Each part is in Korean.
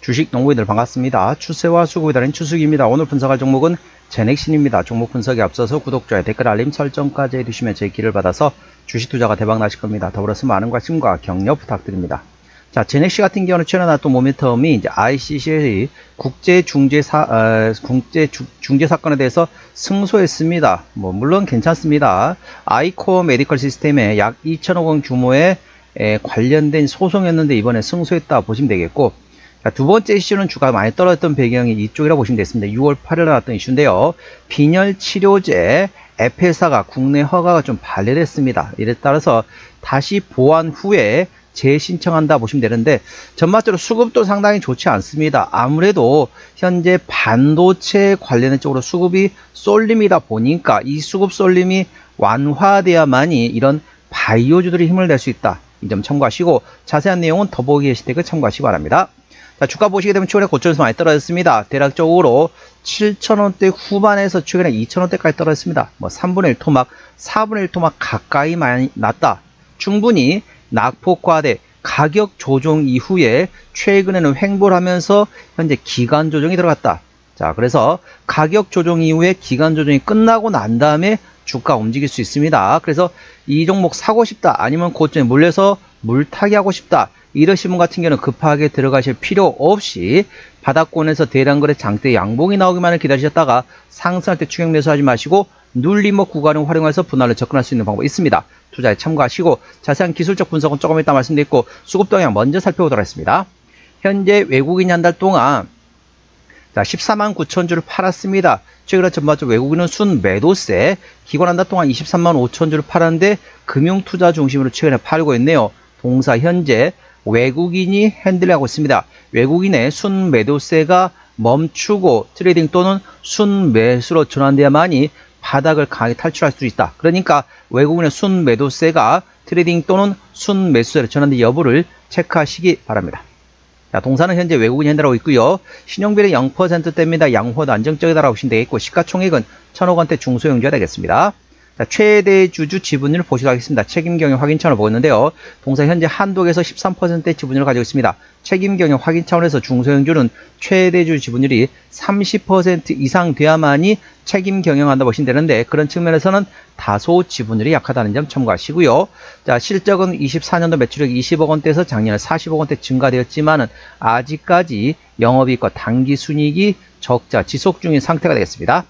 주식 농부인들 반갑습니다. 추세와 수급에 따른 추수기입니다. 오늘 분석할 종목은 제넥신입니다. 종목 분석에 앞서서 구독, 좋아요, 댓글, 알림 설정까지 해주시면 제 길을 받아서 주식 투자가 대박 나실 겁니다. 더불어서 많은 관심과 격려 부탁드립니다. 자, 제넥시 같은 경우는 최근에 나왔던 모멘텀이 이제 ICC의 국제 중재 사건에 대해서 승소했습니다. 물론 괜찮습니다. 아이코어 메디컬 시스템에 약 2천억 원 규모의 관련된 소송이었는데 이번에 승소했다 보시면 되겠고, 자, 두 번째 이슈는 주가가 많이 떨어졌던 배경이 이쪽이라고 보시면 되겠습니다. 6월 8일에 나왔던 이슈인데요. 빈혈 치료제 에페사가 국내 허가가 좀 발효됐습니다. 이에 따라서 다시 보완 후에 재신청한다 보시면 되는데, 전반적으로 수급도 상당히 좋지 않습니다. 아무래도 현재 반도체 관련된 쪽으로 수급이 쏠림이다 보니까 이 수급 쏠림이 완화돼야만이 이런 바이오주들이 힘을 낼 수 있다. 이 점 참고하시고, 자세한 내용은 더보기 해시태그 참고하시기 바랍니다. 자, 주가 보시게 되면 최근에 고점에서 많이 떨어졌습니다. 대략적으로 7,000원대 후반에서 최근에 2,000원대까지 떨어졌습니다. 3분의 1 토막, 4분의 1 토막 가까이 많이 났다. 충분히 낙폭과대 가격 조정 이후에 최근에는 횡보를 하면서 현재 기간 조정이 들어갔다. 자, 그래서 가격 조정 이후에 기간 조정이 끝나고 난 다음에 주가 움직일 수 있습니다. 그래서 이 종목 사고 싶다, 아니면 고점에 몰려서 물타기 하고 싶다, 이러신 분 같은 경우는 급하게 들어가실 필요 없이 바닥권에서 대량 거래 장대 양봉이 나오기만을 기다리셨다가 상승할 때 추격 매수하지 마시고 눌림목 구간을 활용해서 분할로 접근할 수 있는 방법이 있습니다. 투자에 참고하시고, 자세한 기술적 분석은 조금 이따 말씀드리고, 수급 동향 먼저 살펴보도록 하겠습니다. 현재 외국인이 한 달 동안 14만 9천 주를 팔았습니다. 최근에 전반적으로 외국인은 순 매도세, 기관 한 달 동안 23만 5천 주를 팔았는데 금융투자 중심으로 최근에 팔고 있네요. 동사 현재 외국인이 핸들하고 있습니다. 외국인의 순 매도세가 멈추고 트레이딩 또는 순 매수로 전환돼야만이 바닥을 강하게 탈출할 수 있다. 그러니까 외국인의 순 매도세가 트레이딩 또는 순 매수세로 전환된 여부를 체크하시기 바랍니다. 자, 동사는 현재 외국인이 핸들하고 있고요. 신용비율이 0%대입니다. 양호도 안정적이다라고 보시면 되겠고, 시가총액은 1,000억 원대 중소형주가 되겠습니다. 자, 최대 주주 지분율을 보시도록 하겠습니다. 책임경영 확인 차원을 보고 있는데요. 동사 현재 한독에서 13%의 지분율을 가지고 있습니다. 책임경영 확인 차원에서 중소형주는 최대 주주 지분율이 30% 이상 돼야만이 책임경영한다 보시면 되는데, 그런 측면에서는 다소 지분율이 약하다는 점 참고하시고요. 자, 실적은 24년도 매출액이 20억 원대에서 작년에 40억 원대 증가되었지만은 아직까지 영업이익과 당기순이익이 적자 지속 중인 상태가 되겠습니다.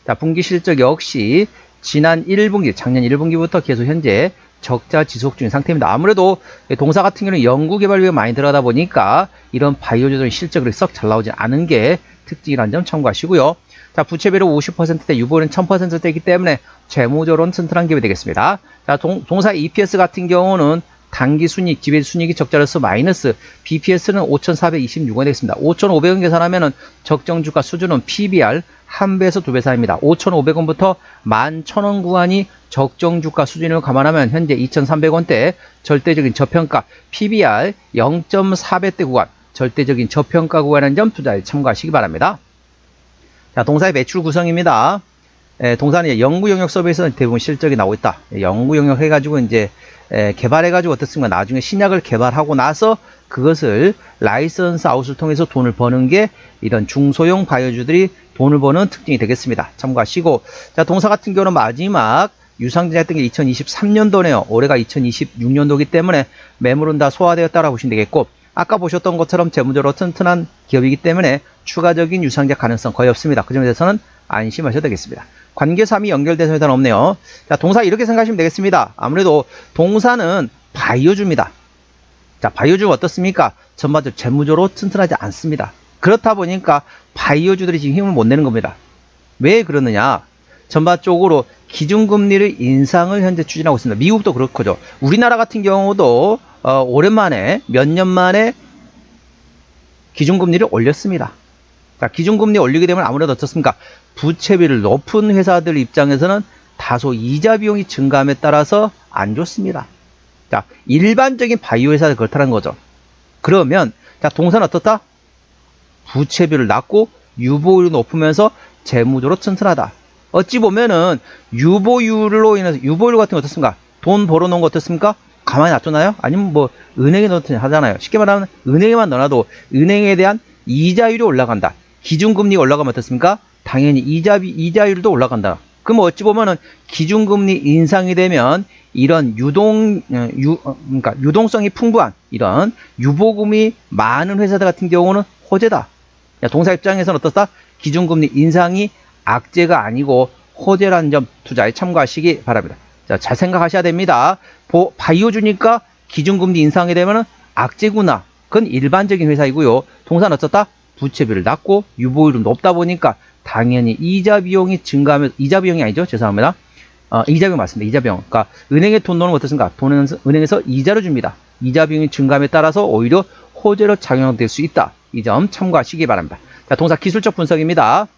자, 분기 실적 역시 지난 1분기, 작년 1분기부터 계속 현재 적자 지속 중인 상태입니다. 아무래도 동사 같은 경우는 연구개발비가 많이 들어가다 보니까 이런 바이오주들의 실적이 썩 잘 나오지 않은 게 특징이라는 점 참고하시고요. 자, 부채비율은 50%대, 유보율은 1000%대이기 때문에 재무적으로는 튼튼한 기업이 되겠습니다. 자, 동사 EPS 같은 경우는 당기순이익, 기회순이익이 적자로서 마이너스, BPS는 5,426원 되겠습니다. 5,500원 계산하면은 적정주가 수준은 PBR 1배에서 2배 사이입니다. 5,500원부터 11,000원 구간이 적정주가 수준을 감안하면 현재 2,300원대 절대적인 저평가, PBR 0.4배대 구간, 절대적인 저평가 구간이라는 점 투자에 참고하시기 바랍니다. 자, 동사의 매출 구성입니다. 동사는 연구 영역 서비스에서 대부분 실적이 나오고 있다. 연구 영역 해가지고 이제 개발해가지고 어떻습니까? 나중에 신약을 개발하고 나서 그것을 라이선스 아웃을 통해서 돈을 버는 게 이런 중소형 바이오주들이 돈을 버는 특징이 되겠습니다. 참고하시고, 자, 동사 같은 경우는 마지막 유상증자 했던 게 2023년도네요. 올해가 2026년도이기 때문에 매물은 다 소화되었다라고 보시면 되겠고, 아까 보셨던 것처럼 재무적으로 튼튼한 기업이기 때문에 추가적인 유상증자 가능성 거의 없습니다. 그 점에 대해서는 안심하셔도 되겠습니다. 관계삼이 연결돼서 일단 없네요. 자, 동사 이렇게 생각하시면 되겠습니다. 아무래도 동사는 바이오주입니다. 자, 바이오주는 어떻습니까? 전반적으로 재무적으로 튼튼하지 않습니다. 그렇다 보니까 바이오주들이 지금 힘을 못 내는 겁니다. 왜 그러느냐? 전반적으로 기준금리를 인상을 현재 추진하고 있습니다. 미국도 그렇고요. 우리나라 같은 경우도 오랜만에 몇 년 만에 기준금리를 올렸습니다. 자, 기준금리 올리게 되면 아무래도 어떻습니까? 부채비를 높은 회사들 입장에서는 다소 이자 비용이 증가함에 따라서 안 좋습니다. 자, 일반적인 바이오 회사들 그렇다는 거죠. 그러면 자, 동사는 어떻다? 부채비를 낮고 유보율이 높으면서 재무적으로 튼튼하다. 어찌 보면은 유보율로 인해서, 유보율 같은 거 어떻습니까? 돈 벌어놓은 거 어떻습니까? 가만히 놔두나요? 아니면 뭐 은행에 넣든 하잖아요. 쉽게 말하면 은행에만 넣어놔도 은행에 대한 이자율이 올라간다. 기준금리가 올라가면 어떻습니까? 당연히 이자율도 올라간다. 그럼 어찌 보면은 기준금리 인상이 되면 이런 그러니까 유동성이 풍부한 이런 유보금이 많은 회사들 같은 경우는 호재다. 동사 입장에서는 어떻다? 기준금리 인상이 악재가 아니고 호재라는 점 투자에 참고하시기 바랍니다. 자, 잘 생각하셔야 됩니다. 바이오주니까 기준금리 인상이 되면 악재구나. 그건 일반적인 회사이고요. 동사는 어떻다? 부채비율을 낮고 유보율은 높다 보니까 당연히 이자 비용이 증가하면, 이자 비용이 아니죠. 죄송합니다. 이자 비용 맞습니다. 이자 비용. 그러니까 은행에 돈 넣으면 어떻습니까? 돈은 은행에서 이자를 줍니다. 이자 비용이 증가함에 따라서 오히려 호재로 작용될 수 있다. 이 점 참고하시기 바랍니다. 자, 동사 기술적 분석입니다.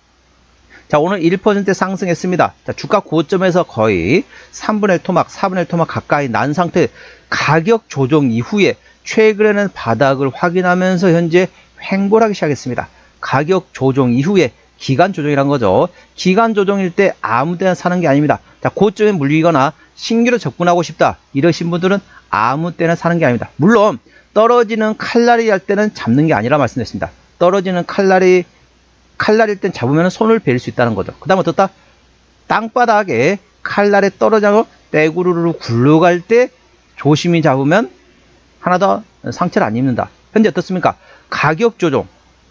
자, 오늘 1% 상승했습니다. 자, 주가 고점에서 거의 3분의 1 토막, 4분의 1 토막 가까이 난 상태, 가격 조정 이후에 최근에는 바닥을 확인하면서 현재 횡보하기 시작했습니다. 가격 조정 이후에 기간 조정이란 거죠. 기간 조정일 때 아무 때나 사는 게 아닙니다. 자, 고점에 물리거나 신규로 접근하고 싶다. 이러신 분들은 아무 때나 사는 게 아닙니다. 물론 떨어지는 칼날이 할 때는 잡는 게 아니라 말씀드렸습니다. 떨어지는 칼날일 땐 잡으면 손을 베일 수 있다는 거죠. 그 다음 어떻다? 땅바닥에 칼날에 떨어져서 떼구르르 굴러갈 때 조심히 잡으면 하나 더 상처를 안 입는다. 현재 어떻습니까? 가격 조정,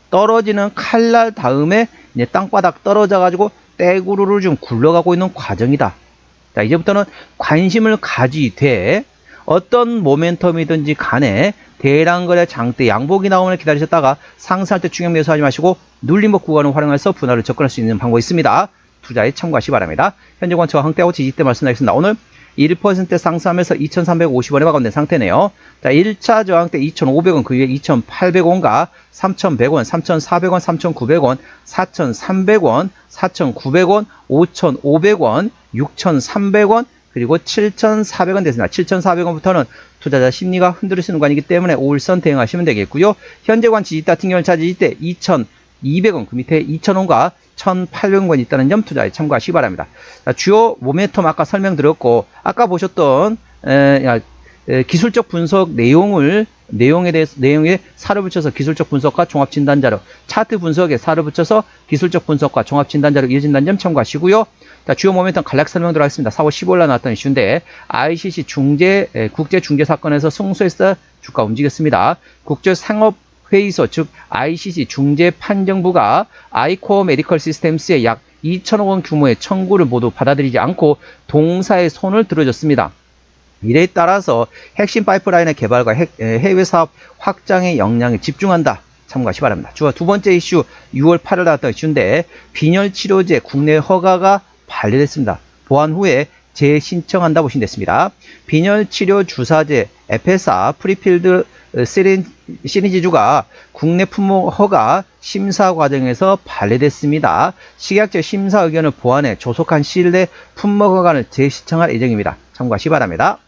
떨어지는 칼날 다음에 이제 땅바닥 떨어져 가지고 떼구르르 좀 굴러가고 있는 과정이다. 자, 이제부터는 관심을 가지되 어떤 모멘텀이든지 간에 대량거래 장대 양복이 나오면 기다리셨다가 상승할 때 충격 매수하지 마시고 눌림목 구간을 활용해서 분할을 접근할 수 있는 방법이 있습니다. 투자에 참고하시기 바랍니다. 현재 관측과 항대하고 지지대 말씀드리겠습니다. 오늘 1% 상승하면서 2,350원에 마감된 상태네요. 자, 1차 저항대 2,500원, 그 위에 2,800원과 3,100원, 3,400원, 3,900원, 4,300원, 4,900원, 5,500원, 6,300원, 그리고 7,400원 됐습니다. 7,400원부터는 투자자 심리가 흔들리는 구간이기 때문에 5일선 대응하시면 되겠고요. 현재 관 지지대 같은 경우는 차지지대 2,200원, 그 밑에 2,000원과 1,800원이 있다는 점 투자에 참고하시기 바랍니다. 자, 주요 모멘텀 아까 설명드렸고, 아까 보셨던 기술적 분석 내용에 살을 붙여서 기술적 분석과 종합 진단 자료, 차트 분석에 살을 붙여서 기술적 분석과 종합 진단 자료 이어진다는 점 참고하시고요. 자, 주요 모멘텀 간략 설명 들어가겠습니다. 4월 15일날 나왔던 이슈인데 ICC 국제 중재 사건에서 승소해서 주가 움직였습니다. 국제 상업 회의소, 즉 ICC 중재 판정부가 아이코어 메디컬 시스템스의 약 2천억 원 규모의 청구를 모두 받아들이지 않고 동사에 손을 들어줬습니다. 이에 따라서 핵심 파이프라인의 개발과 해외 사업 확장에 역량에 집중한다. 참고하시기 바랍니다. 두 번째 이슈 6월 8일 나왔던 이슈인데 빈혈 치료제 국내 허가가 반려됐습니다. 보완 후에 재신청한다 보시면 됐습니다. 빈혈 치료 주사제 에페사 프리필드 시리즈주가 국내 품목 허가 심사 과정에서 반려됐습니다. 식약처 심사 의견을 보완해 조속한 시일 내 품목 허가를 재신청할 예정입니다. 참고하시기 바랍니다.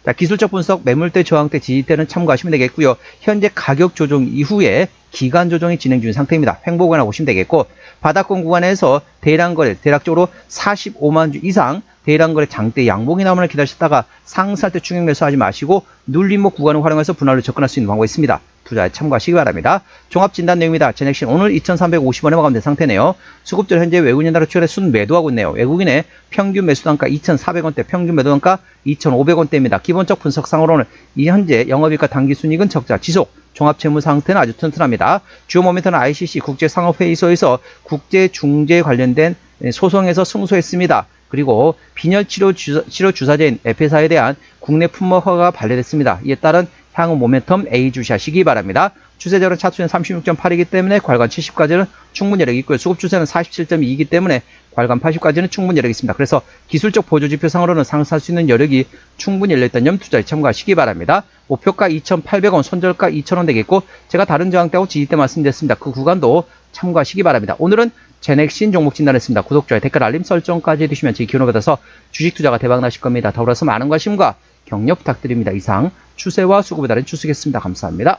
자, 기술적 분석, 매물대, 저항대, 지지대는 참고하시면 되겠고요. 현재 가격 조정 이후에 기간 조정이 진행 중인 상태입니다. 횡보 구간이라고 보시면 되겠고, 바닥권 구간에서 대량거래, 대략적으로 45만 주 이상 대량거래 장대 양봉이 나오는 기다리셨다가 상승할 때 충격 매수하지 마시고 눌림목 구간을 활용해서 분할로 접근할 수 있는 방법이 있습니다. 투자에 참고하시기 바랍니다. 종합진단 내용입니다. 제넥신 오늘 2,350원에 마감된 상태네요. 수급들 현재 외국인 단으로 출혈에 순 매도하고 있네요. 외국인의 평균 매수 단가 2,400원대, 평균 매도 단가 2,500원대입니다. 기본적 분석상으로는 이 현재 영업이익과 당기순이익은 적자 지속, 종합채무 상태는 아주 튼튼합니다. 주요 모멘텀은 ICC 국제상업회의소에서 국제중재 관련된 소송에서 승소했습니다. 그리고 빈혈 치료 주사제인 에페사에 대한 국내 품목 허가가 반려됐습니다. 이에 따른 향후 모멘텀 A 주시하시기 바랍니다. 추세적으로 차트는 36.8이기 때문에 괄관 70까지는 충분 여력이 있고요. 수급 추세는 47.2이기 때문에 괄관 80까지는 충분 여력이 있습니다. 그래서 기술적 보조지표상으로는 상승할 수 있는 여력이 충분히 열려있다는 점 투자에 참고하시기 바랍니다. 목표가 2,800원, 손절가 2,000원 되겠고 제가 다른 저항대하고 지지대 말씀드렸습니다. 그 구간도 참고하시기 바랍니다. 오늘은 제넥신 종목 진단했습니다. 구독, 좋아요, 댓글, 알림 설정까지 해주시면 제 기원을 받아서 주식 투자가 대박 나실 겁니다. 더불어서 많은 관심과 격려 부탁드립니다. 이상 추세와 수급에 따른 추수겠습니다. 감사합니다.